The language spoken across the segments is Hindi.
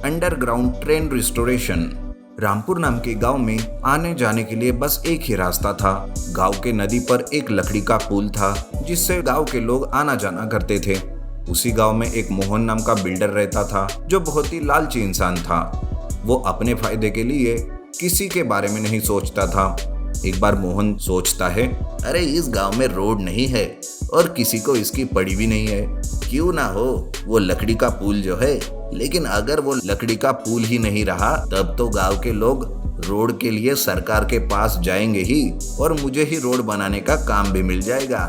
Underground train restoration. रामपुर नाम के गांव में आने जाने के लिए बस एक ही रास्ता था। गांव के नदी पर एक लकड़ी का पुल था जिससे गांव के लोग आना जाना करते थे। उसी गांव में एक मोहन नाम का बिल्डर रहता था जो बहुत ही लालची इंसान था। वो अपने फायदे के लिए किसी के बारे में नहीं सोचता था। एक बार मोहन सोचता है, अरे इस गांव में रोड नहीं है और किसी को इसकी पड़ी भी नहीं है, क्यों ना हो वो लकड़ी का पुल जो है। लेकिन अगर वो लकड़ी का पुल ही नहीं रहा तब तो गांव के लोग रोड के लिए सरकार के पास जाएंगे ही और मुझे ही रोड बनाने का काम भी मिल जाएगा।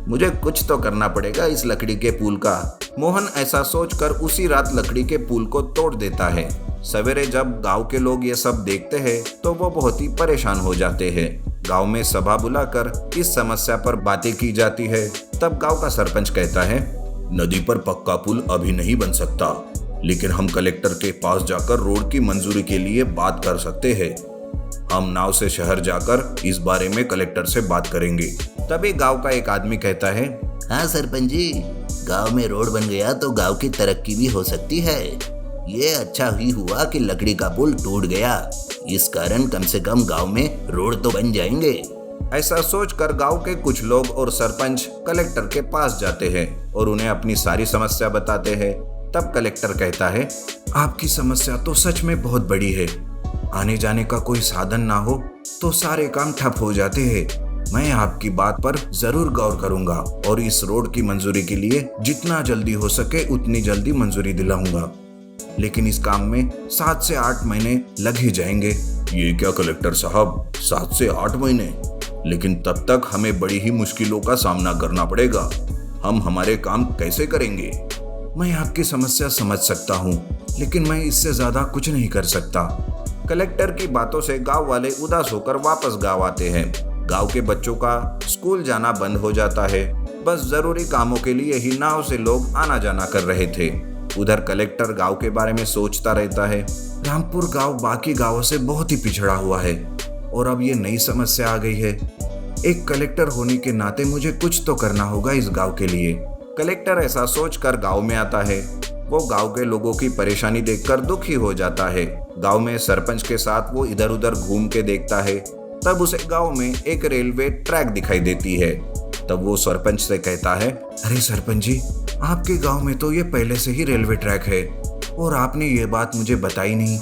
मुझे कुछ तो करना पड़ेगा इस लकड़ी के पुल का। मोहन ऐसा सोचकर उसी रात लकड़ी के पुल को तोड़ देता है। सवेरे जब गांव के लोग ये सब देखते हैं तो वो बहुत ही परेशान हो जाते हैं। गांव में सभा बुलाकर इस समस्या पर बातें की जाती है। तब गांव का सरपंच कहता है, नदी पर पक्का पुल अभी नहीं बन सकता, लेकिन हम कलेक्टर के पास जाकर रोड की मंजूरी के लिए बात कर सकते हैं। हम नाव से शहर जाकर इस बारे में कलेक्टर से बात करेंगे। तभी गांव का एक आदमी कहता है, हाँ सरपंच जी, गांव में रोड बन गया तो गांव की तरक्की भी हो सकती है। ये अच्छा ही हुआ कि लकड़ी का पुल टूट गया, इस कारण कम से कम गांव में रोड तो बन जाएंगे। ऐसा सोचकर गांव के कुछ लोग और सरपंच कलेक्टर के पास जाते हैं और उन्हें अपनी सारी समस्या बताते हैं। तब कलेक्टर कहता है, आपकी समस्या तो सच में बहुत बड़ी है। आने जाने का कोई साधन ना हो तो सारे काम ठप हो जाते हैं। मैं आपकी बात पर जरूर गौर करूंगा और इस रोड की मंजूरी के लिए जितना जल्दी हो सके उतनी जल्दी मंजूरी दिलाऊंगा, लेकिन इस काम में 7 से 8 महीने लग ही जाएंगे। ये क्या कलेक्टर साहब, 7 से 8 महीने? लेकिन तब तक हमें बड़ी ही मुश्किलों का सामना करना पड़ेगा। हम हमारे काम कैसे करेंगे? मैं आपकी समस्या समझ सकता हूँ, लेकिन मैं इससे ज्यादा कुछ नहीं कर सकता। कलेक्टर की बातों से गांव वाले उदास होकर वापस गांव आते हैं। गांव के बच्चों का स्कूल जाना बंद हो जाता है। बस जरूरी कामों के लिए ही नाव से लोग आना जाना कर रहे थे। उधर कलेक्टर गांव के बारे में सोचता रहता है। रामपुर गांव बाकी गांवों से बहुत ही पिछड़ा हुआ है और अब ये नई समस्या आ गई है। एक कलेक्टर होने के नाते मुझे कुछ तो करना होगा इस गांव के लिए। कलेक्टर ऐसा सोचकर गांव में आता है। वो गांव के लोगों की परेशानी देखकर दुखी हो जाता है। गांव में सरपंच के साथ वो इधर उधर घूम के देखता है। तब उसे गांव में एक रेलवे ट्रैक दिखाई देती है। तब वो सरपंच से कहता है, अरे सरपंच जी, आपके गांव में तो ये पहले से ही रेलवे ट्रैक है और आपने ये बात मुझे बताई नहीं।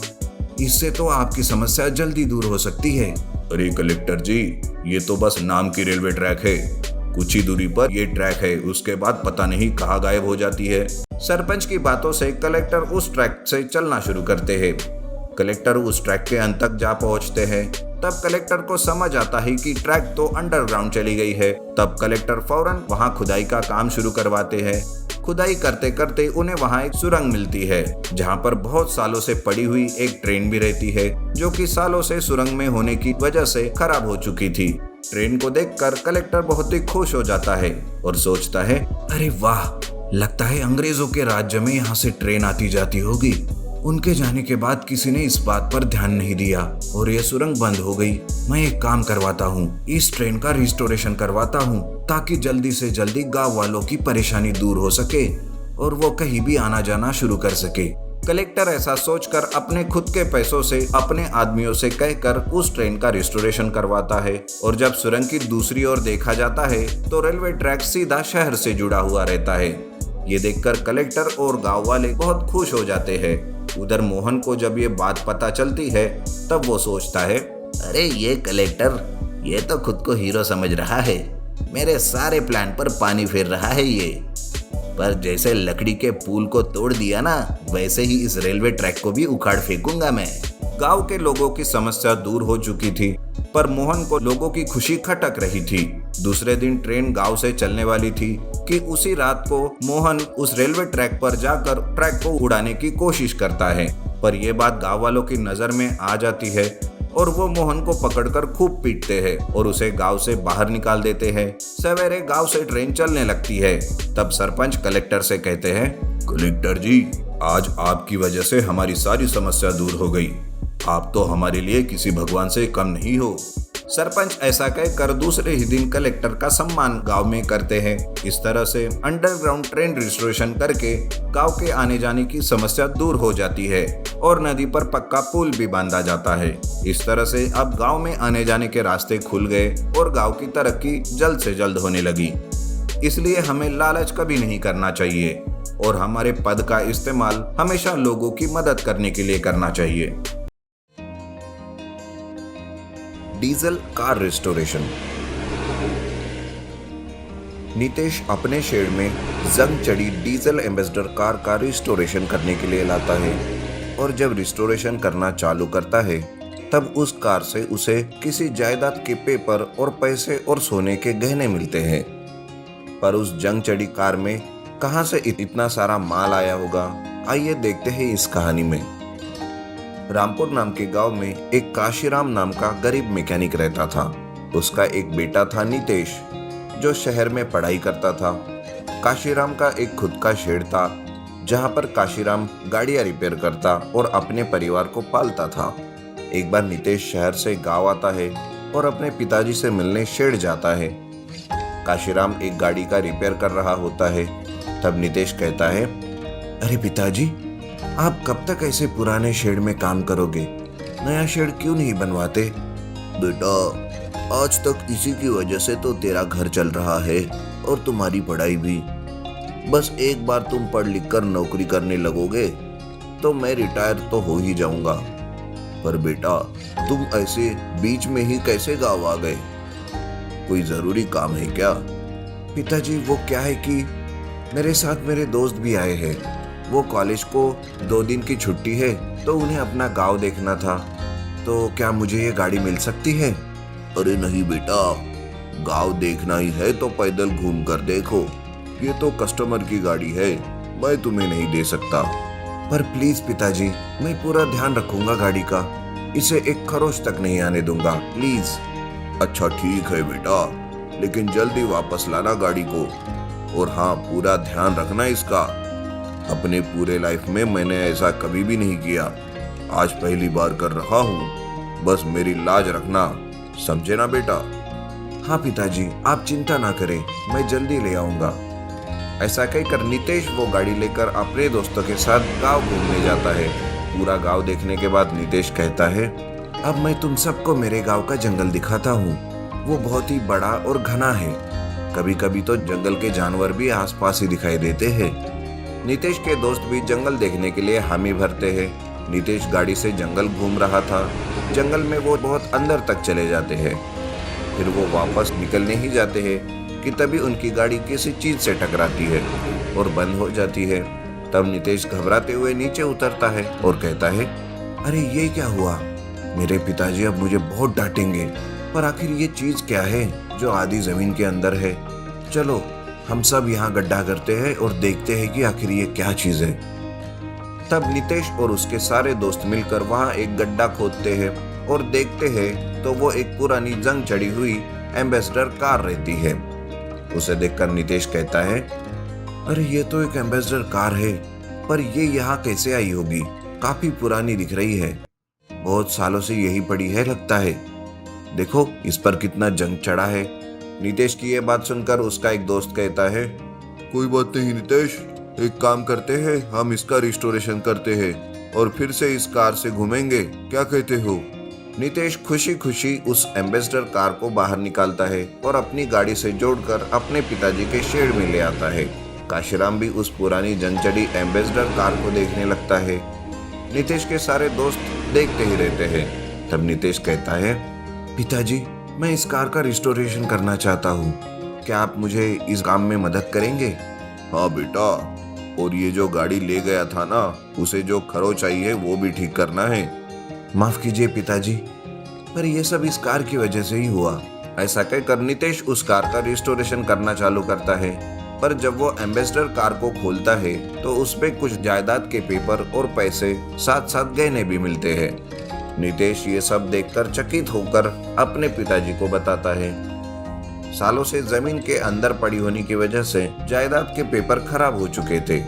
इससे तो आपकी समस्या जल्दी दूर हो सकती है। अरे कलेक्टर जी, ये तो बस नाम की रेलवे ट्रैक है। कुछ ही दूरी पर ये ट्रैक है, उसके बाद पता नहीं कहाँ गायब हो जाती है। सरपंच की बातों से कलेक्टर उस ट्रैक से चलना शुरू करते हैं। कलेक्टर उस ट्रैक के अंत तक जा पहुंचते हैं। तब कलेक्टर को समझ आता है कि ट्रैक तो अंडरग्राउंड चली गई है। तब कलेक्टर फौरन वहां खुदाई का काम शुरू करवाते हैं। खुदाई करते करते उन्हें वहां एक सुरंग मिलती है जहां पर बहुत सालों से पड़ी हुई एक ट्रेन भी रहती है, जो कि सालों से सुरंग में होने की वजह से खराब हो चुकी थी। ट्रेन को देखकर कलेक्टर बहुत ही खुश हो जाता है और सोचता है, अरे वाह, लगता है अंग्रेजों के राज्य में यहाँ से ट्रेन आती जाती होगी। उनके जाने के बाद किसी ने इस बात पर ध्यान नहीं दिया और ये सुरंग बंद हो गई। मैं एक काम करवाता हूँ, इस ट्रेन का रिस्टोरेशन करवाता हूँ ताकि जल्दी से जल्दी गांव वालों की परेशानी दूर हो सके और वो कहीं भी आना जाना शुरू कर सके। कलेक्टर ऐसा सोचकर अपने खुद के पैसों से अपने आदमियों से कहकर उस ट्रेन का रिस्टोरेशन करवाता है। और जब सुरंग की दूसरी ओर देखा जाता है तो रेलवे ट्रैक सीधा शहर से जुड़ा हुआ रहता है। ये देखकर कलेक्टर और गांव वाले बहुत खुश हो जाते हैं। उधर मोहन को जब ये बात पता चलती है तब वो सोचता है, अरे ये कलेक्टर, ये तो खुद को हीरो समझ रहा है। मेरे सारे प्लान पर पानी फेर रहा है ये। पर जैसे लकड़ी के पुल को तोड़ दिया ना, वैसे ही इस रेलवे ट्रैक को भी उखाड़ फेंकूंगा मैं। गांव के लोगों की समस्या दूर हो चुकी थी, पर मोहन को लोगों की खुशी खटक रही थी। दूसरे दिन ट्रेन गांव से चलने वाली थी कि उसी रात को मोहन उस रेलवे ट्रैक पर जाकर ट्रैक को उड़ाने की कोशिश करता है। पर यह बात गांव वालों की नजर में आ जाती है और वो मोहन को पकड़कर खूब पीटते हैं और उसे गांव से बाहर निकाल देते हैं। सवेरे गांव से ट्रेन चलने लगती है। तब सरपंच कलेक्टर से कहते हैं, कलेक्टर जी, आज आपकी वजह से हमारी सारी समस्या दूर हो गई। आप तो हमारे लिए किसी भगवान से कम नहीं हो। सरपंच ऐसा कहकर दूसरे ही दिन कलेक्टर का सम्मान गांव में करते हैं। इस तरह से अंडरग्राउंड ट्रेन रिस्टोरेशन करके गांव के आने जाने की समस्या दूर हो जाती है और नदी पर पक्का पुल भी बांधा जाता है। इस तरह से अब गांव में आने जाने के रास्ते खुल गए और गांव की तरक्की जल्द से जल्द होने लगी। इसलिए हमें लालच कभी नहीं करना चाहिए और हमारे पद का इस्तेमाल हमेशा लोगों की मदद करने के लिए करना चाहिए। Diesel car restoration. नितेश अपने शेड में जंग चढ़ी डीजल एम्बेसडर कार का रिस्टोरेशन करने के लिए लाता है और जब रिस्टोरेशन करना चालू करता है तब उस कार से उसे किसी जायदाद के पेपर और पैसे और सोने के गहने मिलते हैं। पर उस जंग चढ़ी कार में कहां से इतना सारा माल आया होगा, आइए देखते हैं इस कहानी में। रामपुर नाम के गांव में एक काशीराम नाम का गरीब मैकेनिक रहता था। उसका एक बेटा था नितेश, जो शहर में पढ़ाई करता था। काशीराम का एक खुद का शेड था जहां पर काशीराम गाड़ियां रिपेयर करता और अपने परिवार को पालता था। एक बार नितेश शहर से गांव आता है और अपने पिताजी से मिलने शेड जाता है। काशीराम एक गाड़ी का रिपेयर कर रहा होता है। तब नितेश कहता है, अरे पिताजी, आप कब तक ऐसे पुराने शेड में काम करोगे? नया शेड क्यों नहीं बनवाते? बेटा, आज तक इसी की वजह से तो तेरा घर चल रहा है और तुम्हारी पढ़ाई भी। बस एक बार तुम पढ़ लिख कर नौकरी करने लगोगे तो मैं रिटायर तो हो ही जाऊंगा। पर बेटा, तुम ऐसे बीच में ही कैसे गाँव आ गए? कोई जरूरी काम है क्या? पिताजी, वो क्या है कि मेरे साथ मेरे दोस्त भी आए हैं। वो कॉलेज को 2 दिन की छुट्टी है तो उन्हें अपना गांव देखना था। तो क्या मुझे ये गाड़ी मिल सकती है? अरे नहीं बेटा, गांव देखना ही है तो पैदल घूम कर देखो। ये तो कस्टमर की गाड़ी है, मैं तुम्हें नहीं दे सकता। पर प्लीज पिताजी, मैं पूरा ध्यान रखूंगा गाड़ी का। इसे एक खरोच तक नहीं आने दूंगा, प्लीज। अच्छा ठीक है बेटा, लेकिन जल्दी वापस लाना गाड़ी को। और हाँ, पूरा ध्यान रखना इसका। अपने पूरे लाइफ में मैंने ऐसा कभी भी नहीं किया, आज पहली बार कर रहा हूँ। बस मेरी लाज रखना, समझे ना बेटा? हाँ पिताजी, आप चिंता ना करें, मैं जल्दी ले आऊंगा। ऐसा कहकर नितेश वो गाड़ी लेकर अपने दोस्तों के साथ गांव घूमने जाता है। पूरा गांव देखने के बाद नितेश कहता है, अब मैं तुम सबको मेरे गांव का जंगल दिखाता हूँ। वो बहुत ही बड़ा और घना है। कभी कभी तो जंगल के जानवर भी आसपास ही दिखाई देते हैं। नितेश के दोस्त भी जंगल देखने के लिए हामी भरते हैं। नितेश गाड़ी से जंगल घूम रहा था। जंगल में वो बहुत अंदर तक चले जाते हैं। फिर वो वापस निकलने ही जाते हैं कि तभी उनकी गाड़ी किसी चीज से टकराती है और बंद हो जाती है। तब नितेश घबराते हुए नीचे उतरता है और कहता है, अरे ये क्या हुआ? मेरे पिताजी अब मुझे बहुत डांटेंगे। पर आखिर ये चीज क्या है जो आधी जमीन के अंदर है? चलो हम सब यहाँ गड्ढा करते हैं और देखते हैं कि आखिर ये क्या चीज है। तब नितेश और उसके सारे दोस्त मिलकर वहाँ एक गड्ढा खोदते हैं और देखते हैं तो वो एक पुरानी जंग चढ़ी हुई एम्बेसडर कार रहती है। उसे देखकर नितेश कहता है, अरे ये तो एक एम्बेसडर कार है, पर ये यहाँ कैसे आई होगी? काफी पुरानी दिख रही है, बहुत सालों से यही पड़ी है लगता है। देखो इस पर कितना जंग चढ़ा है। नितेश की ये बात सुनकर उसका एक दोस्त कहता है, कोई बात नहीं नितेश, एक काम करते हैं, हम इसका रिस्टोरेशन करते हैं और फिर से इस कार से घूमेंगे, क्या कहते हो? नितेश खुशी खुशी उस एम्बेसडर कार को बाहर निकालता है और अपनी गाड़ी से जोड़कर अपने पिताजी के शेड में ले आता है। काशीराम भी उस पुरानी जंग चढ़ी एम्बेसडर कार को देखने लगता है। नितेश के सारे दोस्त देखते ही रहते हैं। तब नितेश कहता है, पिताजी, मैं इस कार का रिस्टोरेशन करना चाहता हूँ, क्या आप मुझे इस काम में मदद करेंगे? हाँ बेटा, और ये जो गाड़ी ले गया था ना, उसे जो खरोच आई है वो भी ठीक करना है। माफ कीजिए पिताजी, पर यह सब इस कार की वजह से ही हुआ। ऐसा कहकर नितेश उस कार का रिस्टोरेशन करना चालू करता है। पर जब वो एम्बेसडर कार को खोलता है तो उसमें कुछ जायदाद के पेपर और पैसे साथ साथ गहने भी मिलते हैं। नितेश ये सब देखकर चकित होकर अपने पिताजी को बताता है। सालों से जमीन के अंदर पड़ी होने की वजह से जायदाद के पेपर खराब हो चुके थे।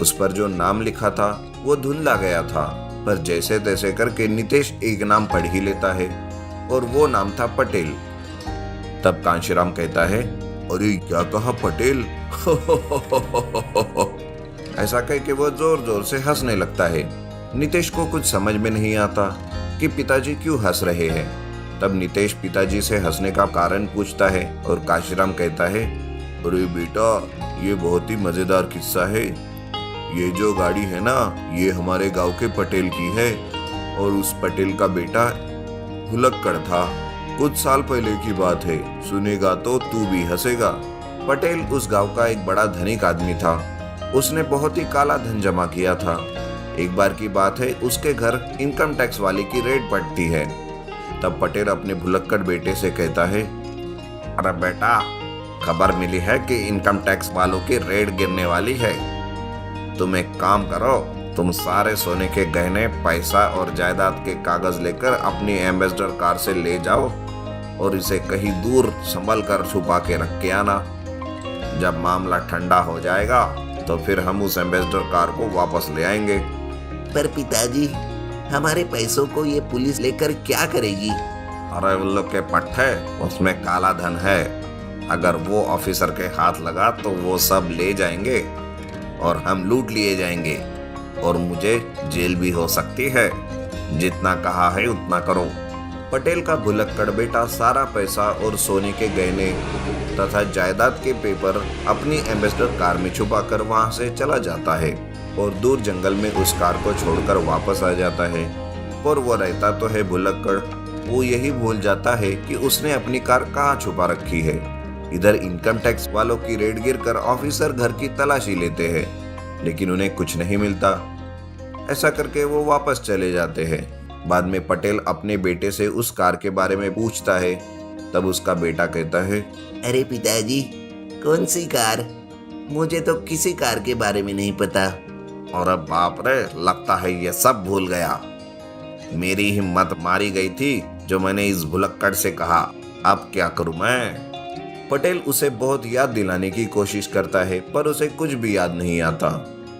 उस पर जो नाम लिखा था वो धुंधला गया था, पर जैसे तैसे करके नितेश एक नाम पढ़ ही लेता है। और वो नाम था पटेल। तब कांशीराम कहता है, अरे क्या कहा पटेल? ऐसा कह के वो जोर जोर से हंसने लगता है। नितेश को कुछ समझ में नहीं आता कि पिताजी क्यों हंस रहे हैं। तब नितेश पिताजी से हंसने का कारण पूछता है और कांशीराम कहता है, अरे बेटा, ये बहुत ही मजेदार किस्सा है। ये जो गाड़ी है ना, ये हमारे गांव के पटेल की है और उस पटेल का बेटा भुलक्कड़ था। कुछ साल पहले की बात है, सुनेगा तो तू भी हंसेगा। पटेल उस गांव का एक बड़ा धनिक आदमी था। उसने बहुत ही काला धन जमा किया था। एक बार की बात है, उसके घर इनकम टैक्स वाले की रेड पड़ती है। तब पटेल अपने भुलक्कड़ बेटे से कहता है, अरे बेटा, खबर मिली है कि इनकम टैक्स वालों की रेड गिरने वाली है। तुम एक काम करो, तुम सारे सोने के गहने, पैसा और जायदाद के कागज लेकर अपनी एम्बेसडर कार से ले जाओ और इसे कहीं दूर संभल कर छुपा के रख के आना। जब मामला ठंडा हो जाएगा तो फिर हम उस एम्बेसडर कार को वापस ले आएंगे। पर पिताजी, हमारे पैसों को ये पुलिस लेकर क्या करेगी? अरे उल्लू के पट्टे, उसमें काला धन है। अगर वो ऑफिसर के हाथ लगा तो वो सब ले जाएंगे और हम लूट लिए जाएंगे और मुझे जेल भी हो सकती है। जितना कहा है उतना करो। पटेल का भुलक्कड़ बेटा सारा पैसा और सोने के गहने तथा जायदाद के पेपर अपनी एम्बेसडर कार में छुपाकर वहां से चला जाता है और दूर जंगल में उस कार को छोड़कर वापस आ जाता है। और वो रहता तो है भुलक्कड़, वो यही भूल जाता है कि उसने अपनी कार कहाँ छुपा रखी है। इधर इनकम टैक्स वालों की रेड गिरकर ऑफिसर घर की तलाशी लेते हैं, लेकिन उन्हें कुछ नहीं मिलता। ऐसा करके वो वापस चले जाते हैं। बाद में पटेल अपने बेटे से उस कार के बारे में पूछता है। तब उसका बेटा कहता है, अरे पिताजी, कौन सी कार? मुझे तो किसी कार के बारे में नहीं पता। और अब बाप रे, लगता है ये सब भूल गया। मेरी हिम्मत मारी गई थी जो मैंने इस भुलक्कड़ से कहा। अब क्या करूं मैं? पटेल उसे बहुत याद दिलाने की कोशिश करता है, पर उसे कुछ भी याद नहीं आता।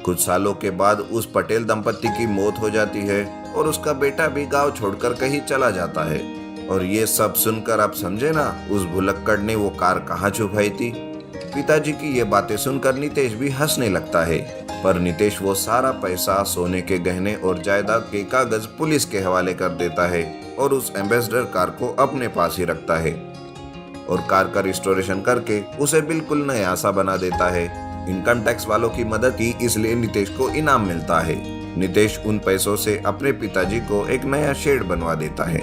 कुछ सालों के बाद उस पटेल दंपत्ति की मौत हो जाती है और उसका बेटा भी गांव छोड़कर कहीं चला जाता है। और ये सब सुनकर आप समझे ना, उस भुलक्कड़ ने वो कार कहाँ छुपाई थी। पिताजी की ये बातें सुनकर नितेश भी हंसने लगता है, पर नितेश वो सारा पैसा, सोने के गहने और जायदाद के कागज पुलिस के हवाले कर देता है और उस एम्बेसडर कार को अपने पास ही रखता है और कार का रिस्टोरेशन करके उसे बिल्कुल नया सा बना देता है। इनकम टैक्स वालों की मदद की, इसलिए नितेश को इनाम मिलता है। नितेश उन पैसों से अपने पिताजी को एक नया शेड बनवा देता है।